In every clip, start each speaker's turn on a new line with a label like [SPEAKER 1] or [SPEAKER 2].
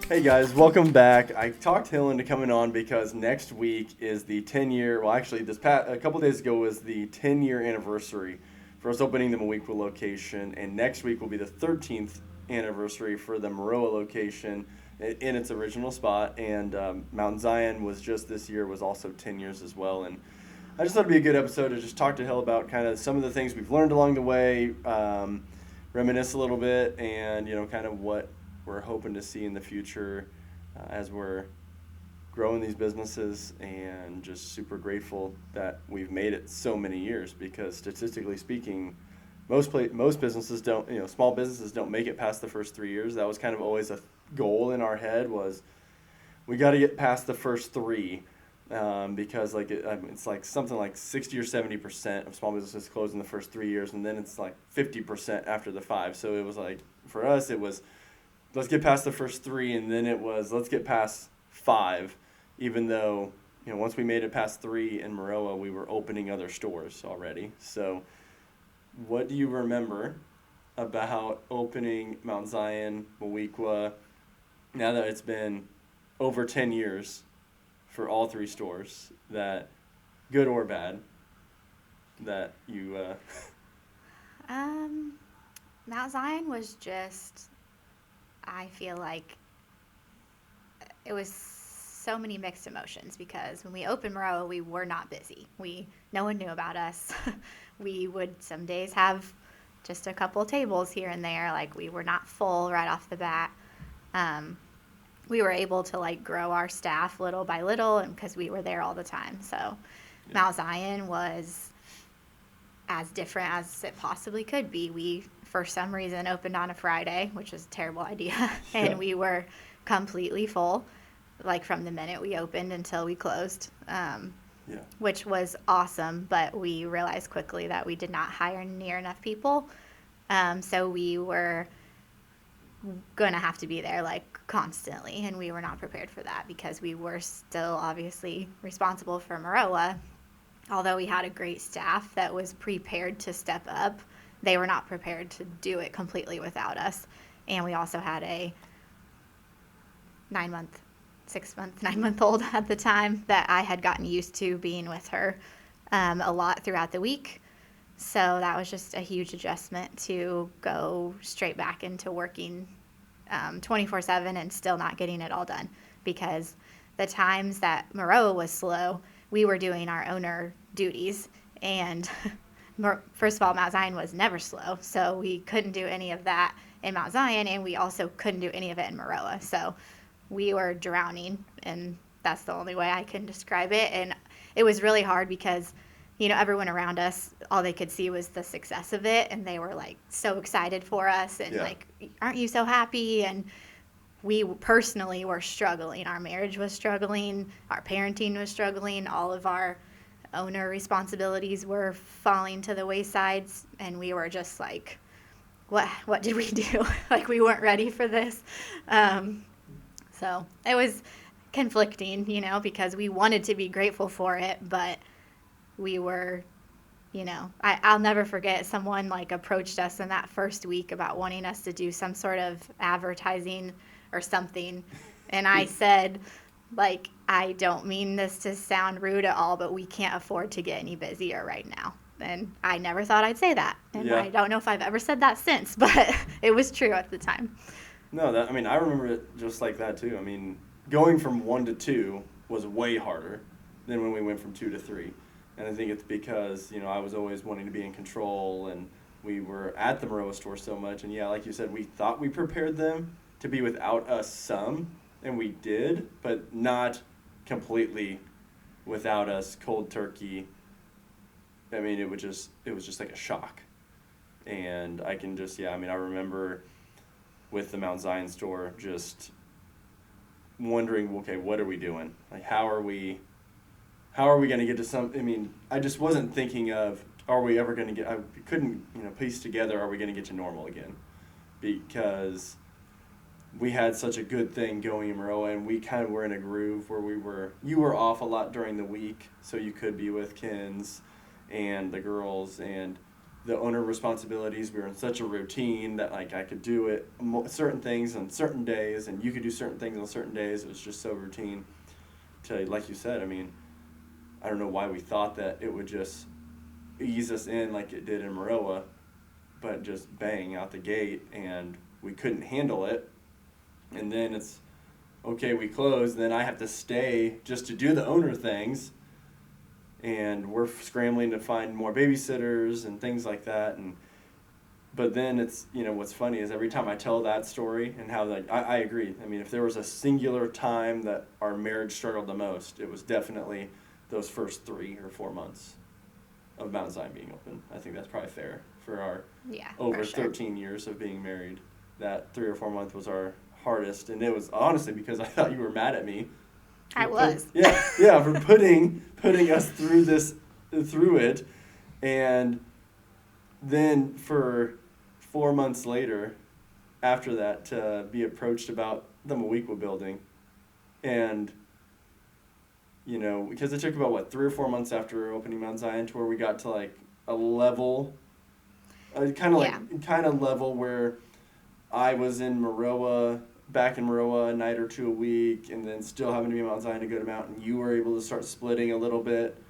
[SPEAKER 1] Hey guys, welcome back. I talked Hill into coming on because next week is the 10-year. Well, actually, a couple days ago was the 10-year anniversary for us opening the Moweaqua location, and next week will be the 13th anniversary for the Maroa location in its original spot. And Mount Zion was just this year was also 10 years as well. And I just thought it'd be a good episode to just talk to Hill about kind of some of the things we've learned along the way, reminisce a little bit, and kind of what we're hoping to see in the future as we're growing these businesses, and just super grateful that we've made it so many years, because statistically speaking, most businesses don't, small businesses don't make it past the first 3 years. That was kind of always a goal in our head, was we got to get past the first three, because it's like something like 60 or 70% of small businesses close in the first 3 years, and then it's like 50% after the five. So it was like, for us, it was, let's get past the first three, and then it was, let's get past five, even though, once we made it past three in Maroa, we were opening other stores already. So what do you remember about opening Mount Zion, Moweaqua, now that it's been over 10 years for all three stores, that, good or bad, that you...
[SPEAKER 2] Mount Zion was just, I feel like it was so many mixed emotions, because when we opened Maroa, we were not busy. No one knew about us. We would some days have just a couple tables here and there. Like, we were not full right off the bat. We were able to grow our staff little by little, and because we were there all the time. So yeah. Mount Zion was as different as it possibly could be. We, for some reason, opened on a Friday, which was a terrible idea, and we were completely full, from the minute we opened until we closed, which was awesome, but we realized quickly that we did not hire near enough people, so we were going to have to be there, constantly, and we were not prepared for that, because we were still obviously responsible for Maroa. Although we had a great staff that was prepared to step up, they were not prepared to do it completely without us. And we also had a 9-month-old at the time that I had gotten used to being with her a lot throughout the week. So that was just a huge adjustment to go straight back into working 24/7 and still not getting it all done. Because the times that Maroa was slow, we were doing our owner duties, and first of all, Mount Zion was never slow, so we couldn't do any of that in Mount Zion, and we also couldn't do any of it in Maroa. So we were drowning, and that's the only way I can describe it. And it was really hard because, everyone around us, all they could see was the success of it, and they were so excited for us, and aren't you so happy? And we personally were struggling. Our marriage was struggling. Our parenting was struggling. All of our owner responsibilities were falling to the wayside. And we were just what did we do? We weren't ready for this. So it was conflicting, because we wanted to be grateful for it, but we were, I'll never forget, someone approached us in that first week about wanting us to do some sort of advertising or something, and I said, I don't mean this to sound rude at all, but we can't afford to get any busier right now. And I never thought I'd say that, and I don't know if I've ever said that since, but it was true at the time.
[SPEAKER 1] No, I remember it just like that too. Going from 1 to 2 was way harder than when we went from 2 to 3, and I think it's because I was always wanting to be in control, and we were at the Maroa store so much, and like you said, we thought we prepared them to be without us some, and we did, but not completely without us cold turkey. It was just like a shock. And I can just, I remember with the Mount Zion store just wondering, okay, what are we doing? How are we going to get to some, I just wasn't thinking of, are we ever going to get, I couldn't, piece together, are we going to get to normal again? Because we had such a good thing going in Maroa, and we kind of were in a groove where you were off a lot during the week, so you could be with Kins and the girls, and the owner responsibilities. We were in such a routine that like I could do it certain things on certain days, and you could do certain things on certain days. It was just so routine. To like you said, I mean, I don't know why we thought that it would just ease us in like it did in Maroa, but just bang out the gate, and we couldn't handle it. And then it's okay, we close. Then I have to stay just to do the owner things. And we're scrambling to find more babysitters and things like that. But then it's, what's funny is every time I tell that story and how, like, I agree. I mean, if there was a singular time that our marriage struggled the most, it was definitely those first 3 or 4 months of Mount Zion being open. I think that's probably fair for our over 13 years of being married. That 3 or 4 month was our hardest. And it was honestly because I thought you were mad at me.
[SPEAKER 2] I was.
[SPEAKER 1] For putting us through it, and then for 4 months later, after that, to be approached about the Moweaqua building, and because it took about 3 or 4 months after opening Mount Zion to where we got to like a level, kind of level where I was in Maroa. Back in Maroa a night or 2 a week, and then still having to be in Mount Zion to go to Mountain. You were able to start splitting a little bit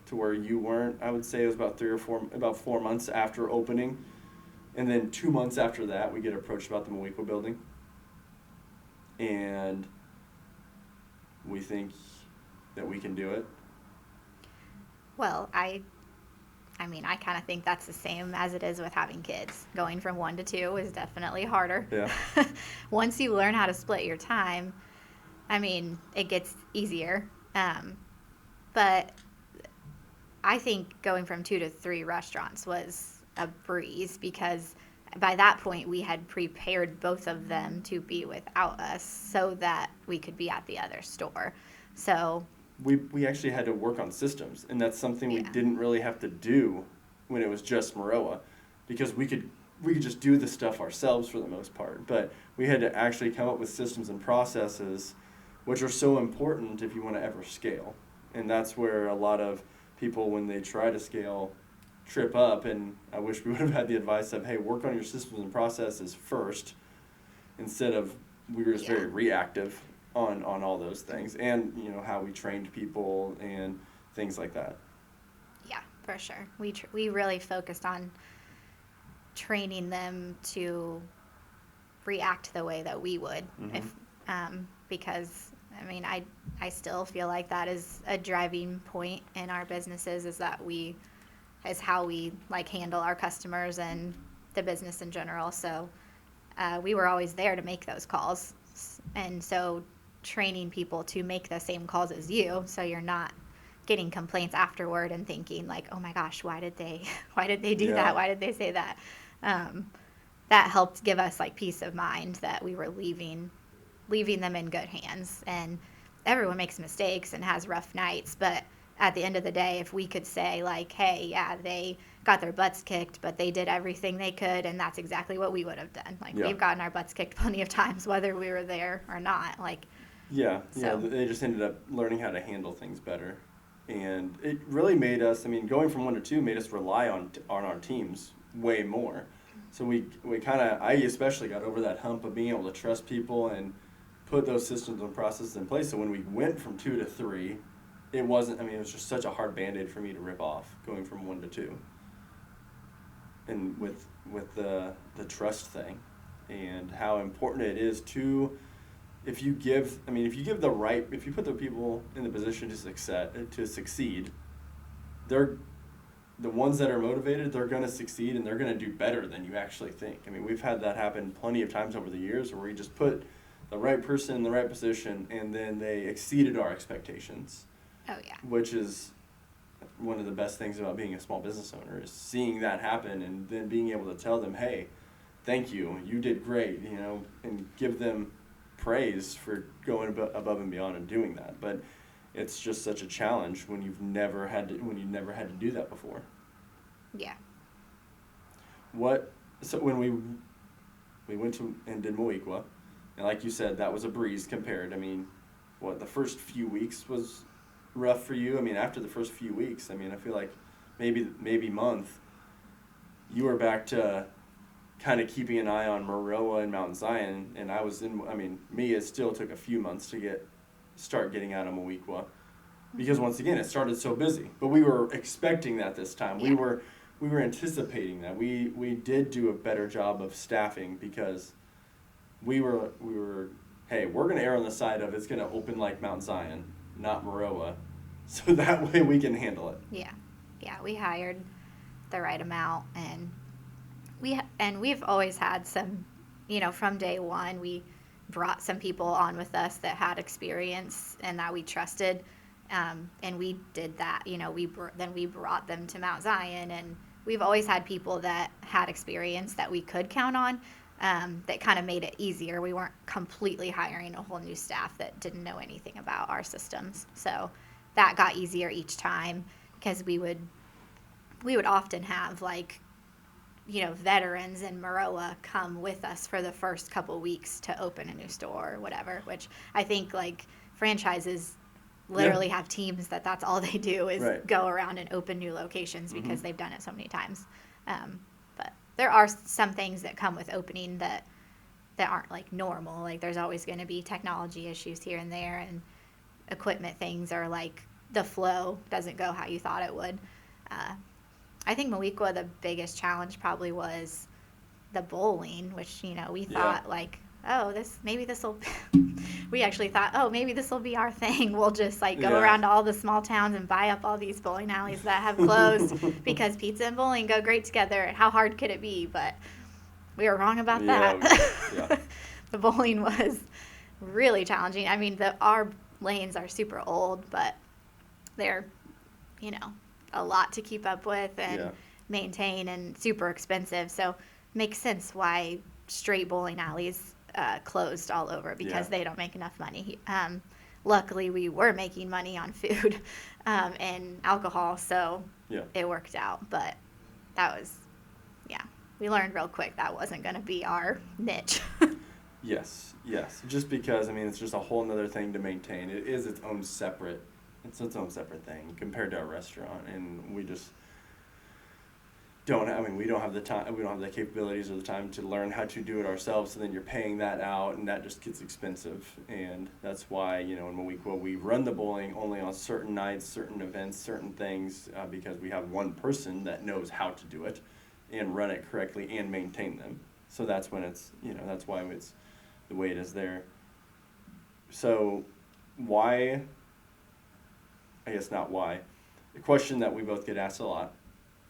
[SPEAKER 1] to where you weren't. I would say it was about 4 months after opening. And then 2 months after that, we get approached about the Moweaqua building. And we think that we can do it.
[SPEAKER 2] Well, I kind of think that's the same as it is with having kids. Going from 1 to 2 is definitely harder.
[SPEAKER 1] Yeah.
[SPEAKER 2] Once you learn how to split your time, it gets easier. But I think going from 2 to 3 restaurants was a breeze because by that point we had prepared both of them to be without us so that we could be at the other store. So
[SPEAKER 1] we actually had to work on systems, and that's something we didn't really have to do when it was just Maroa, because we could just do the stuff ourselves for the most part, but we had to actually come up with systems and processes which are so important if you want to ever scale. And that's where a lot of people, when they try to scale, trip up, and I wish we would have had the advice of, hey, work on your systems and processes first, instead of we were just very reactive on all those things, and how we trained people and things like that.
[SPEAKER 2] Yeah, for sure. We really focused on training them to react the way that we would, if because I still feel like that is a driving point in our businesses, is how we like handle our customers and the business in general. So we were always there to make those calls, and so training people to make the same calls as you, so you're not getting complaints afterward and thinking like, oh my gosh, why did they do that? Why did they say that? That helped give us like peace of mind that we were leaving them in good hands. And everyone makes mistakes and has rough nights, but at the end of the day, if we could say like, hey, they got their butts kicked, but they did everything they could, and that's exactly what we would have done. Like we've gotten our butts kicked plenty of times, whether we were there or not. Like
[SPEAKER 1] they just ended up learning how to handle things better, and it really made us. Going from 1 to 2 made us rely on our teams way more. So we I especially got over that hump of being able to trust people and put those systems and processes in place. So when we went from 2 to 3, it wasn't. It was just such a hard Band-Aid for me to rip off going from 1 to 2. And with the trust thing, and how important it is to. If you put the people in the position to succeed, they're the ones that are motivated. They're going to succeed, and they're going to do better than you actually think. We've had that happen plenty of times over the years, where we just put the right person in the right position, and then they exceeded our expectations.
[SPEAKER 2] Oh yeah.
[SPEAKER 1] Which is one of the best things about being a small business owner, is seeing that happen, and then being able to tell them, hey, thank you, you did great, and give them praise for going above and beyond and doing that. But it's just such a challenge when you've never had to do that before.
[SPEAKER 2] Yeah.
[SPEAKER 1] So when we went to and did Moweaqua, and like you said, that was a breeze compared. The first few weeks was rough for you. After the first few weeks, I feel like maybe month, you were back to kind of keeping an eye on Maroa and Mount Zion, and it still took a few months to start getting out of Moweaqua, because once again it started so busy. But we were expecting that this time.
[SPEAKER 2] Yeah.
[SPEAKER 1] We were anticipating that. We did do a better job of staffing, because we were hey, we're going to err on the side of it's going to open like Mount Zion, not Maroa, so that way we can handle it.
[SPEAKER 2] Yeah, we hired the right amount, and we've always had some, from day one, we brought some people on with us that had experience and that we trusted, and we did that. Then we brought them to Mount Zion, and we've always had people that had experience that we could count on. That kind of made it easier. We weren't completely hiring a whole new staff that didn't know anything about our systems, so that got easier each time, because we would often have veterans in Maroa come with us for the first couple weeks to open a new store or whatever, which I think franchises literally have teams that's all they do is
[SPEAKER 1] Right.
[SPEAKER 2] go around and open new locations, because they've done it so many times. But there are some things that come with opening that aren't normal. There's always going to be technology issues here and there, and equipment things, or the flow doesn't go how you thought it would. I think Moweaqua, the biggest challenge probably was the bowling, which, we thought we actually thought, oh, maybe this will be our thing. We'll just go around to all the small towns and buy up all these bowling alleys that have closed because pizza and bowling go great together. How hard could it be? But we were wrong about that. The bowling was really challenging. I mean, our lanes are super old, but they're, a lot to keep up with and maintain, and super expensive. So makes sense why straight bowling alleys closed all over, because they don't make enough money. Luckily, we were making money on food and alcohol, so it worked out. But that was, we learned real quick that wasn't going to be our niche.
[SPEAKER 1] Yes. Just because, it's just a whole nother thing to maintain. It is its own separate thing compared to a restaurant, and we just we don't have the time, we don't have the capabilities or the time to learn how to do it ourselves, so then you're paying that out, and that just gets expensive. And that's why, in Moweaqua, we run the bowling only on certain nights, certain events, certain things, because we have one person that knows how to do it and run it correctly and maintain them. So that's when it's, that's why it's the way it is there. So why, I guess not why, the question that we both get asked a lot,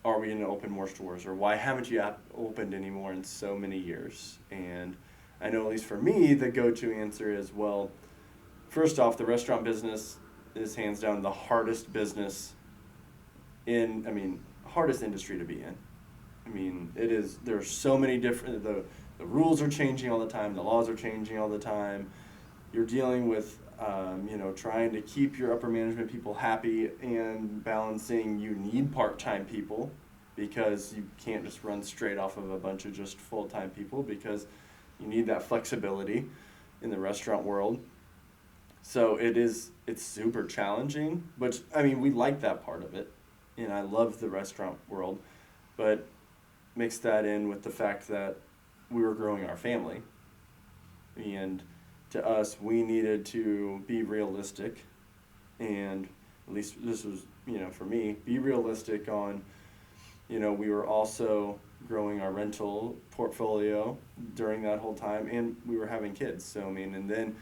[SPEAKER 1] are we going to open more stores, or why haven't you opened any more in so many years? And I know, at least for me, the go-to answer is, well, first off, the restaurant business is hands down the hardest business hardest industry to be in. It is, there's so many different, the rules are changing all the time, the laws are changing all the time. You're dealing with, trying to keep your upper management people happy, and balancing, you need part-time people, because you can't just run straight off of a bunch of just full-time people, because you need that flexibility in the restaurant world. So it's super challenging, but we like that part of it, and I love the restaurant world, but mix that in with the fact that we were growing our family, and to us, we needed to be realistic, and at least this was, for me, be realistic on, we were also growing our rental portfolio during that whole time, and we were having kids. So, and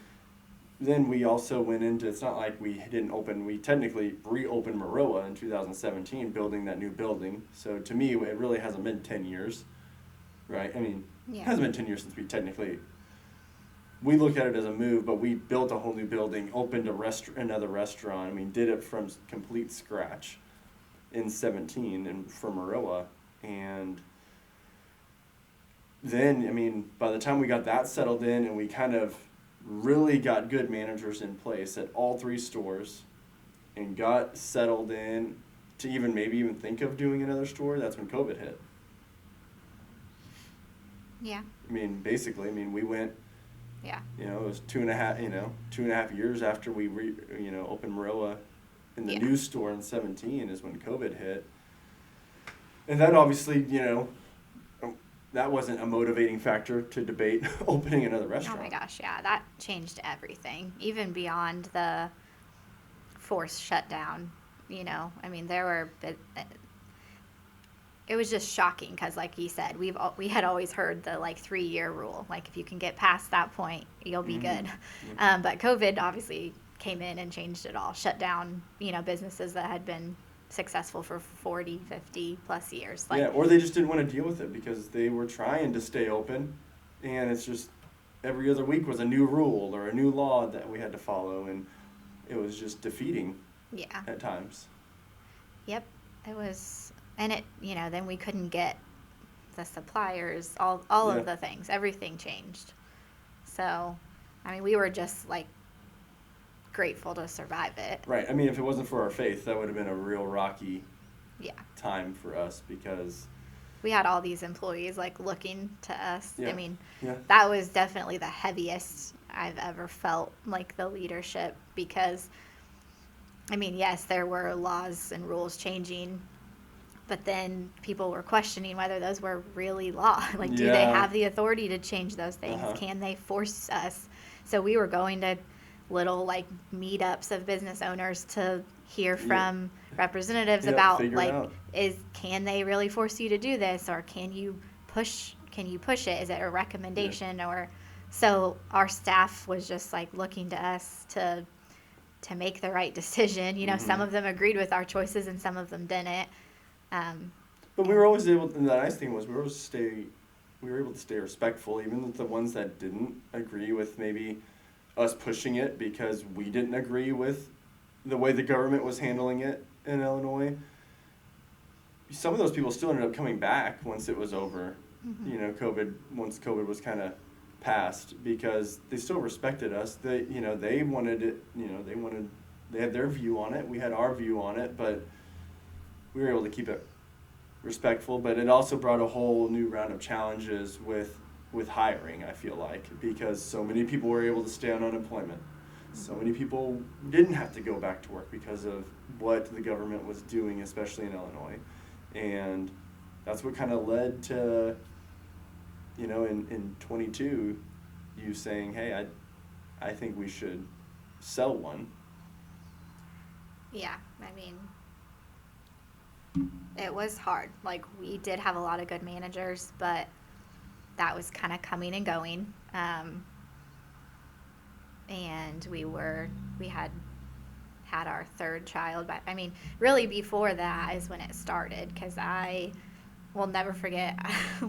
[SPEAKER 1] then we also went into, it's not like we didn't open, we technically reopened Maroa in 2017, building that new building. So to me, it really hasn't been 10 years, right? It hasn't been 10 years since we look at it as a move, but we built a whole new building, opened another restaurant. Did it from complete scratch in 17 and for Maroa. And then, by the time we got that settled in, and we kind of really got good managers in place at all three stores, and got settled in to maybe even think of doing another store, that's when COVID hit.
[SPEAKER 2] Yeah.
[SPEAKER 1] Basically, we went.
[SPEAKER 2] Yeah.
[SPEAKER 1] It was 2.5 years after we opened Maroa in the new store in 17 is when COVID hit. And that obviously, that wasn't a motivating factor to debate opening another
[SPEAKER 2] Oh
[SPEAKER 1] restaurant.
[SPEAKER 2] my gosh, yeah, that changed everything, even beyond the forced shutdown. I mean, it was just shocking because, like you said, we had always heard the like 3-year rule. Like if you can get past that point, you'll be good.
[SPEAKER 1] Yeah.
[SPEAKER 2] But COVID obviously came in and changed it all. Shut down, businesses that had been successful for 40, 50 plus years. Like,
[SPEAKER 1] Yeah, or they just didn't want to deal with it because they were trying to stay open, and it's just every other week was a new rule or a new law that we had to follow, and it was just defeating
[SPEAKER 2] yeah,
[SPEAKER 1] at times.
[SPEAKER 2] yep, it was, and then we couldn't get the suppliers, all
[SPEAKER 1] Yeah.
[SPEAKER 2] of the things, everything changed. So, I mean, we were just like grateful to survive it.
[SPEAKER 1] Right. I mean, if it wasn't for our faith, that would have been a real rocky
[SPEAKER 2] Yeah.
[SPEAKER 1] time for us because,
[SPEAKER 2] We had all these employees like looking to us.
[SPEAKER 1] Yeah.
[SPEAKER 2] I mean,
[SPEAKER 1] yeah,
[SPEAKER 2] that was definitely the heaviest I've ever felt, like the leadership, because I mean, yes, there were laws and rules changing, but then people were questioning whether those were really law. Like, do they
[SPEAKER 1] Yeah.
[SPEAKER 2] have the authority to change those things?
[SPEAKER 1] Uh-huh.
[SPEAKER 2] Can they force us? So we were going to little like meetups of business owners to hear from representatives
[SPEAKER 1] Yeah,
[SPEAKER 2] about
[SPEAKER 1] figure it out.
[SPEAKER 2] can they really force you to do this, or can you push it? Is it a recommendation? Or so our staff was just like looking to us to make the right decision. Some of them agreed with our choices and some of them didn't.
[SPEAKER 1] But we were always able. And the nice thing was we were able to stay respectful, even with the ones that didn't agree with maybe us pushing it because we didn't agree with the way the government was handling it in Illinois. Some of those people still ended up coming back once it was over. Once COVID was kind of past, because they still respected us. They wanted it. They had their view on it. We had our view on it, but we were able to keep it respectful. But it also brought a whole new round of challenges with hiring, I feel like, because so many people were able to stay on unemployment. So many people didn't have to go back to work because of what the government was doing, especially in Illinois. And that's what kind of led to, in 22, you saying, hey, I think we should sell one.
[SPEAKER 2] Yeah, I mean, it was hard. Like, we did have a lot of good managers, but that was kind of coming and going. And we had our third child, but I mean, really before that is when it started, because I will never forget,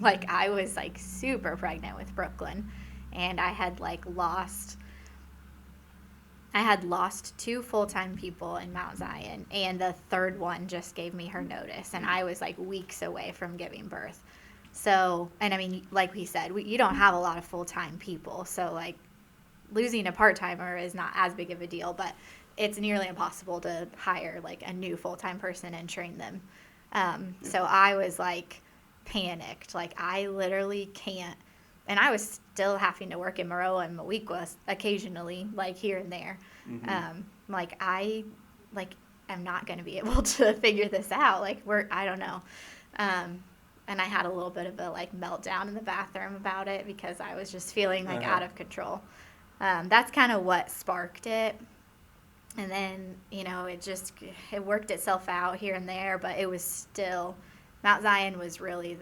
[SPEAKER 2] like, I was like super pregnant with Brooklyn, and I had lost 2 full-time people in Mount Zion, and the third one just gave me her notice, and I was like weeks away from giving birth. So, and I mean, like we said, you don't have a lot of full-time people, so like losing a part-timer is not as big of a deal, but it's nearly impossible to hire like a new full-time person and train them. So I was like panicked, like I literally can't, and I was still having to work in Maroa and Moequa occasionally, like here and there. I am not going to be able to figure this out. Like I don't know. And I had a little bit of a like meltdown in the bathroom about it because I was just feeling like out of control. That's kind of what sparked it. And then, it worked itself out here and there, but it was still, Mount Zion was really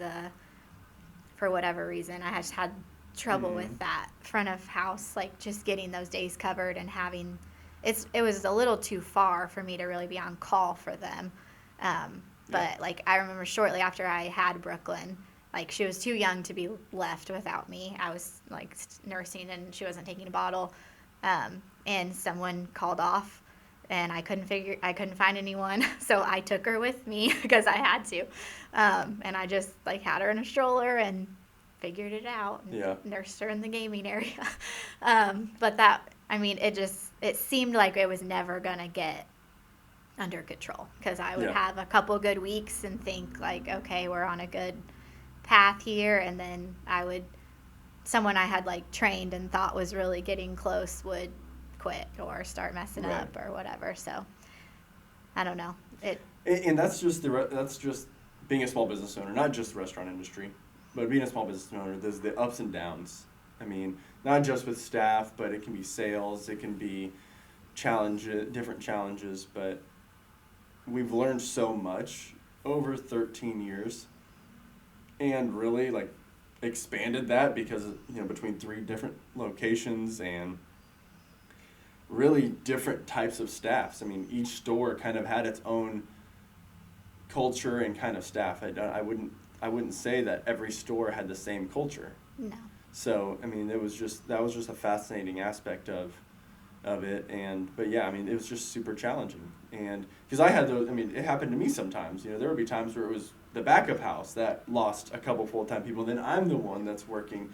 [SPEAKER 2] for whatever reason, I just had trouble with that front of house, like just getting those days covered and having, it was a little too far for me to really be on call for them. But like I remember shortly after I had Brooklyn, like she was too young to be left without me. I was like nursing and she wasn't taking a bottle, and someone called off, and I couldn't find anyone, so I took her with me because I had to, and I just like had her in a stroller and figured it out and nursed her in the gaming area. But it seemed like it was never gonna get under control, because I would have a couple good weeks and think like, okay, we're on a good path here, and then someone I had like trained and thought was really getting close would quit or start messing up or whatever. So I don't know.
[SPEAKER 1] And that's just being a small business owner, not just the restaurant industry. But being a small business owner, there's the ups and downs. I mean, not just with staff, but it can be sales, it can be different challenges, but we've learned so much over 13 years and really like expanded that because, between 3 different locations and really different types of staffs. I mean, each store kind of had its own culture and kind of staff. I wouldn't say that every store had the same culture.
[SPEAKER 2] No.
[SPEAKER 1] So, I mean, that was just a fascinating aspect of it. But yeah, I mean, it was just super challenging. And because I had those, I mean, it happened to me sometimes. There would be times where it was the backup house that lost a couple full-time people. Then I'm the one that's working.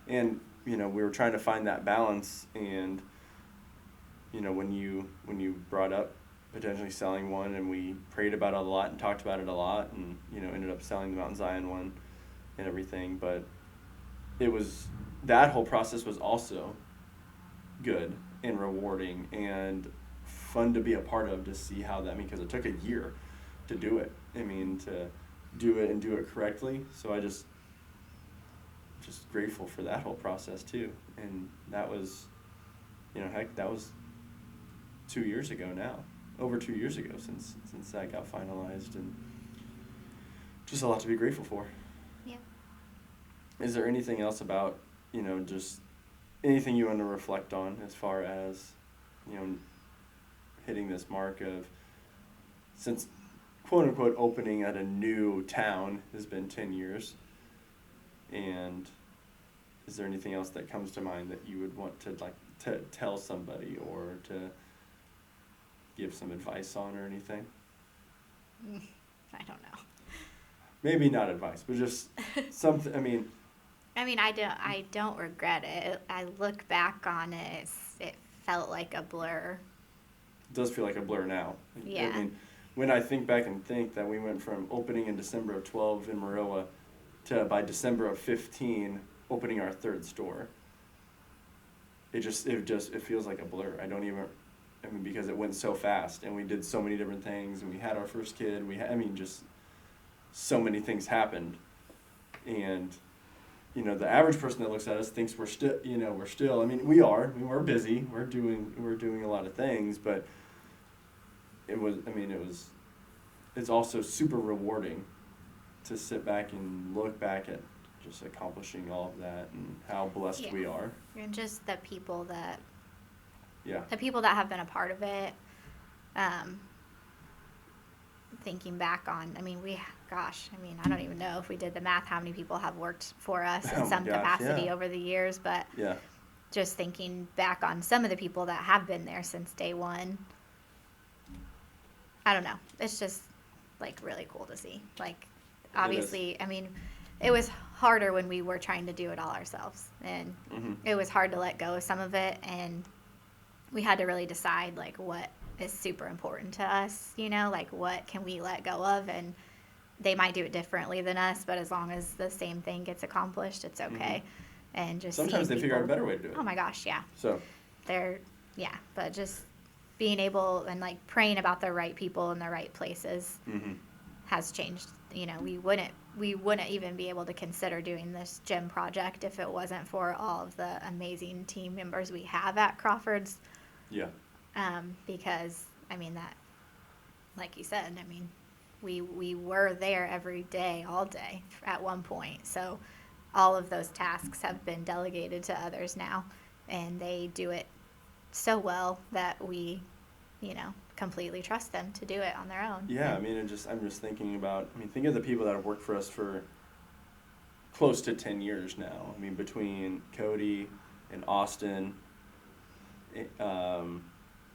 [SPEAKER 1] And, we were trying to find that balance. And, when you brought up potentially selling one, and we prayed about it a lot and talked about it a lot, and, ended up selling the Mount Zion one and everything. But that whole process was also good and rewarding and fun to be a part of, to see how that, because it took a year to do it. I mean, to do it and do it correctly. So I just grateful for that whole process too. And that was, that was 2 years ago now, over 2 years ago since that got finalized, and just a lot to be grateful for.
[SPEAKER 2] Yeah.
[SPEAKER 1] Is there anything else about, just anything you want to reflect on as far as, hitting this mark of, since quote unquote opening at a new town has been 10 years, and is there anything else that comes to mind that you would want to tell somebody or to give some advice on or anything?
[SPEAKER 2] I don't know.
[SPEAKER 1] Maybe not advice, but just something. I mean,
[SPEAKER 2] I don't regret it. I look back on it, it felt like a blur.
[SPEAKER 1] It does feel like a blur now.
[SPEAKER 2] Yeah.
[SPEAKER 1] I mean, when I think back and think that we went from opening in December of 12 in Maroa to by December of 15 opening our 3rd store, it feels like a blur. Because it went so fast and we did so many different things, and we had our first kid. Just so many things happened, and the average person that looks at us thinks we're still. We're busy. We're doing a lot of things, but it's also super rewarding to sit back and look back at just accomplishing all of that and how blessed we are.
[SPEAKER 2] And just the people that
[SPEAKER 1] Yeah.
[SPEAKER 2] the people that have been a part of it, thinking back on, I don't even know if we did the math, how many people have worked for us in some capacity over the years, but just thinking back on some of the people that have been there since day one, I don't know. It's just, really cool to see. Obviously, it was harder when we were trying to do it all ourselves, and it was hard to let go of some of it, and we had to really decide, what is super important to us, what can we let go of, and they might do it differently than us, but as long as the same thing gets accomplished, it's okay. And just
[SPEAKER 1] sometimes they figure out a better way to do it.
[SPEAKER 2] Oh my gosh, yeah.
[SPEAKER 1] So
[SPEAKER 2] But just being able and praying about the right people in the right places has changed. We wouldn't even be able to consider doing this gym project if it wasn't for all of the amazing team members we have at Crawford's.
[SPEAKER 1] Yeah.
[SPEAKER 2] Because that, like you said, we were there every day, all day at one point. So all of those tasks have been delegated to others now, and they do it so well that we, completely trust them to do it on their own.
[SPEAKER 1] Yeah, I'm just thinking about, think of the people that have worked for us for close to 10 years now. Between Cody and Austin,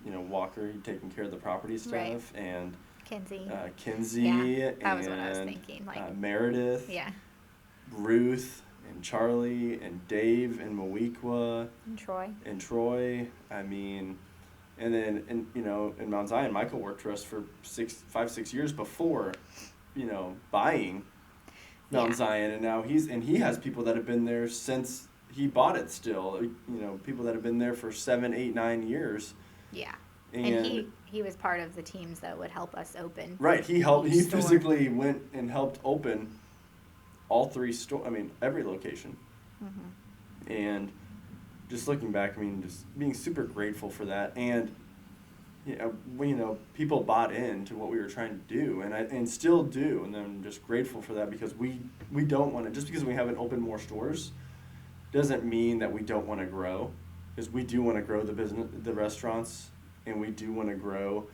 [SPEAKER 1] Walker taking care of the property stuff,
[SPEAKER 2] right.
[SPEAKER 1] and
[SPEAKER 2] Kinsey.
[SPEAKER 1] Yeah,
[SPEAKER 2] that was what I was thinking.
[SPEAKER 1] Meredith, Ruth, and Charlie, and Dave, and Mawikwa,
[SPEAKER 2] and
[SPEAKER 1] Troy. And then, in Mount Zion, Michael worked for us for 5-6 years before, buying Mount Zion, and now he has people that have been there since he bought it still, people that have been there for 7, 8, 9 years.
[SPEAKER 2] Yeah. And he was part of the teams that would help us open.
[SPEAKER 1] Right. He physically went and helped open all three every location.
[SPEAKER 2] Mm-hmm.
[SPEAKER 1] And just looking back, just being super grateful for that. And people bought into what we were trying to do, and still do, and I'm just grateful for that, because we don't want to, just because we haven't opened more stores doesn't mean that we don't want to grow, because we do want to grow the business, the restaurants, and we do want to grow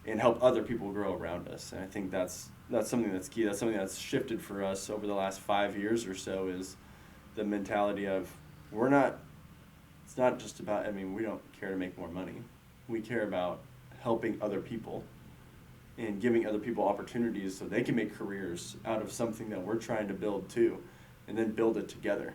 [SPEAKER 1] and help other people grow around us. And I think that's something that's key. That's something that's shifted for us over the last 5 years or so, is the mentality of it's not just about, we don't care to make more money. We care about helping other people and giving other people opportunities so they can make careers out of something that we're trying to build too, and then build it together.